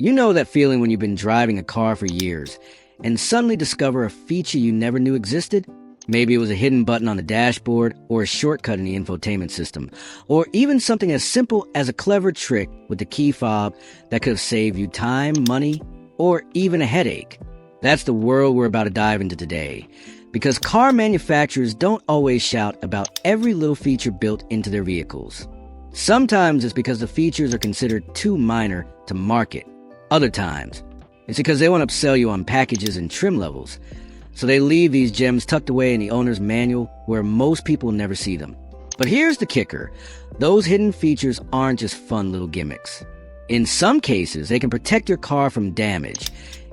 You know that feeling when you've been driving a car for years and suddenly discover a feature you never knew existed? Maybe it was a hidden button on the dashboard, or a shortcut in the infotainment system, or even something as simple as a clever trick with the key fob that could have saved you time, money, or even a headache. That's the world we're about to dive into today, because car manufacturers don't always shout about every little feature built into their vehicles. Sometimes it's because the features are considered too minor to market. Other times, it's because they want to upsell you on packages and trim levels. So they leave these gems tucked away in the owner's manual where most people never see them. But here's the kicker. Those hidden features aren't just fun little gimmicks. In some cases, they can protect your car from damage,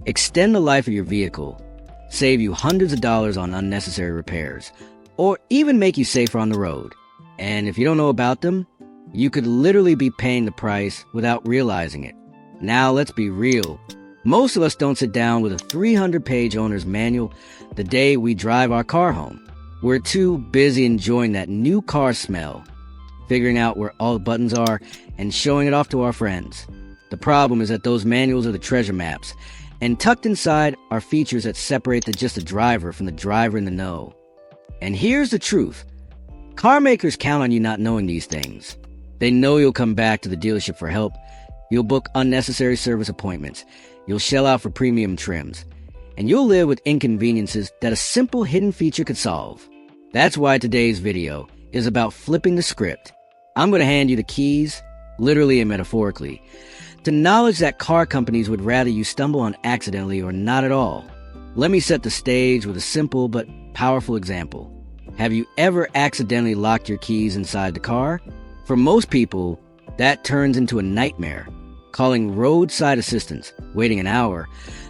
extend the life of your vehicle, save you hundreds of dollars on unnecessary repairs, or even make you safer on the road. And if you don't know about them, you could literally be paying the price without realizing it. Now let's be real. Most of us don't sit down with a 300-page owner's manual the day we drive our car home. We're too busy enjoying that new car smell, figuring out where all the buttons are, and showing it off to our friends. The problem is that those manuals are the treasure maps, and tucked inside are features that separate just the driver from the driver in the know. And here's the truth. Car makers count on you not knowing these things. They know you'll come back to the dealership for help. You'll book unnecessary service appointments. You'll shell out for premium trims, and you'll live with inconveniences that a simple hidden feature could solve. That's why today's video is about flipping the script. I'm going to hand you the keys, literally and metaphorically, to knowledge that car companies would rather you stumble on accidentally or not at all. Let me set the stage with a simple but powerful example. Have you ever accidentally locked your keys inside the car? For most people, that turns into a nightmare. Calling roadside assistance, waiting an hour,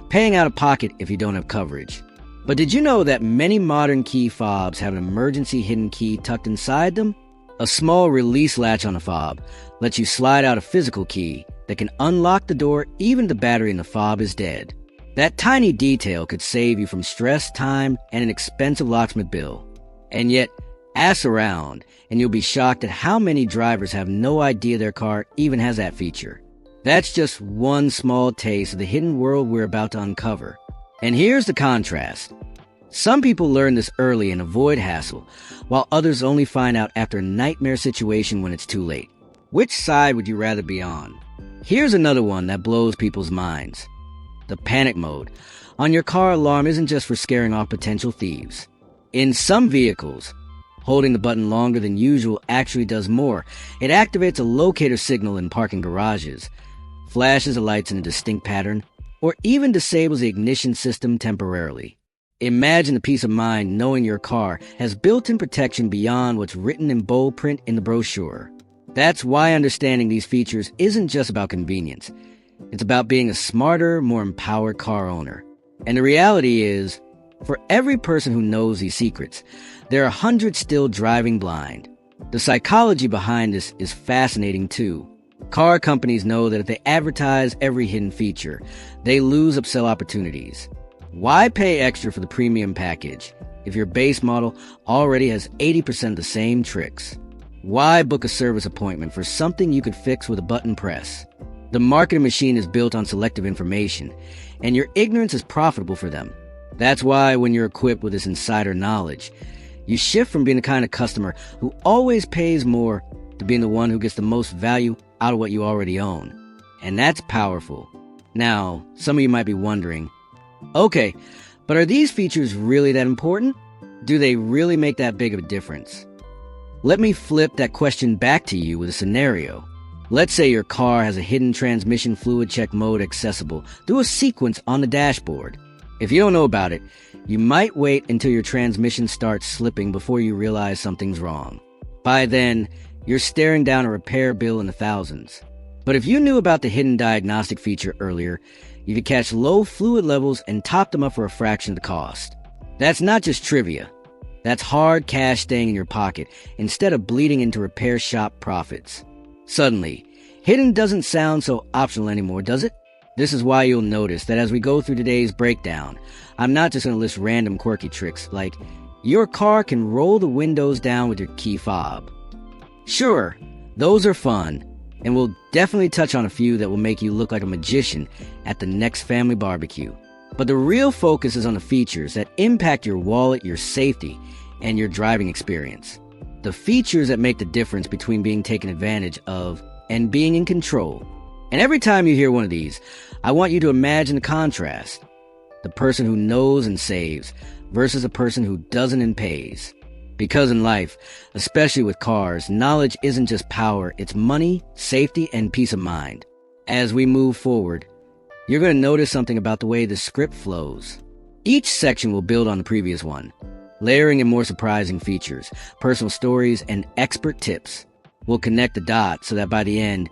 paying out of pocket if you don't have coverage. But did you know that many modern key fobs have an emergency hidden key tucked inside them? A small release latch on the fob lets you slide out a physical key that can unlock the door even if the battery in the fob is dead. That tiny detail could save you from stress, time, and an expensive locksmith bill. And yet, ask around, and you'll be shocked at how many drivers have no idea their car even has that feature. That's just one small taste of the hidden world we're about to uncover. And here's the contrast. Some people learn this early and avoid hassle, while others only find out after a nightmare situation when it's too late. Which side would you rather be on? Here's another one that blows people's minds. The panic mode on your car alarm isn't just for scaring off potential thieves. In some vehicles, holding the button longer than usual actually does more. It activates a locator signal in parking garages, flashes the lights in a distinct pattern, or even disables the ignition system temporarily. Imagine the peace of mind knowing your car has built-in protection beyond what's written in bold print in the brochure. That's why understanding these features isn't just about convenience. It's about being a smarter, more empowered car owner. And the reality is, for every person who knows these secrets, there are hundreds still driving blind. The psychology behind this is fascinating too. Car companies know that if they advertise every hidden feature, they lose upsell opportunities. Why pay extra for the premium package if your base model already has 80% of the same tricks? Why book a service appointment for something you could fix with a button press? The marketing machine is built on selective information, and your ignorance is profitable for them. That's why when you're equipped with this insider knowledge, you shift from being the kind of customer who always pays more to being the one who gets the most value out of what you already own. And that's powerful. Now, some of you might be wondering, okay, but are these features really that important? Do they really make that big of a difference? Let me flip that question back to you with a scenario. Let's say your car has a hidden transmission fluid check mode accessible through a sequence on the dashboard. If you don't know about it, you might wait until your transmission starts slipping before you realize something's wrong. By then, you're staring down a repair bill in the thousands. But if you knew about the hidden diagnostic feature earlier, you could catch low fluid levels and top them up for a fraction of the cost. That's not just trivia. That's hard cash staying in your pocket instead of bleeding into repair shop profits. Suddenly, hidden doesn't sound so optional anymore, does it? This is why you'll notice that as we go through today's breakdown, I'm not just going to list random quirky tricks like your car can roll the windows down with your key fob. Sure, those are fun, And we'll definitely touch on a few that will make you look like a magician at the next family barbecue. But the real focus is on the features that impact your wallet, your safety, and your driving experience. The features that make the difference between being taken advantage of and being in control. And every time you hear one of these, I want you to imagine the contrast. The person who knows and saves versus a person who doesn't and pays. Because in life, especially with cars, knowledge isn't just power, it's money, safety, and peace of mind. As we move forward, you're going to notice something about the way the script flows. Each section will build on the previous one, layering in more surprising features, personal stories, and expert tips. We'll connect the dots so that by the end,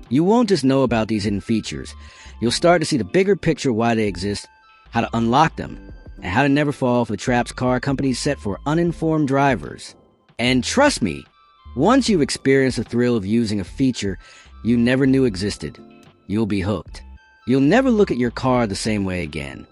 you won't just know about these hidden features. You'll start to see the bigger picture why they exist, how to unlock them, and how to never fall for the traps car companies set for uninformed drivers. And trust me, once you've experienced the thrill of using a feature you never knew existed, you'll be hooked. You'll never look at your car the same way again.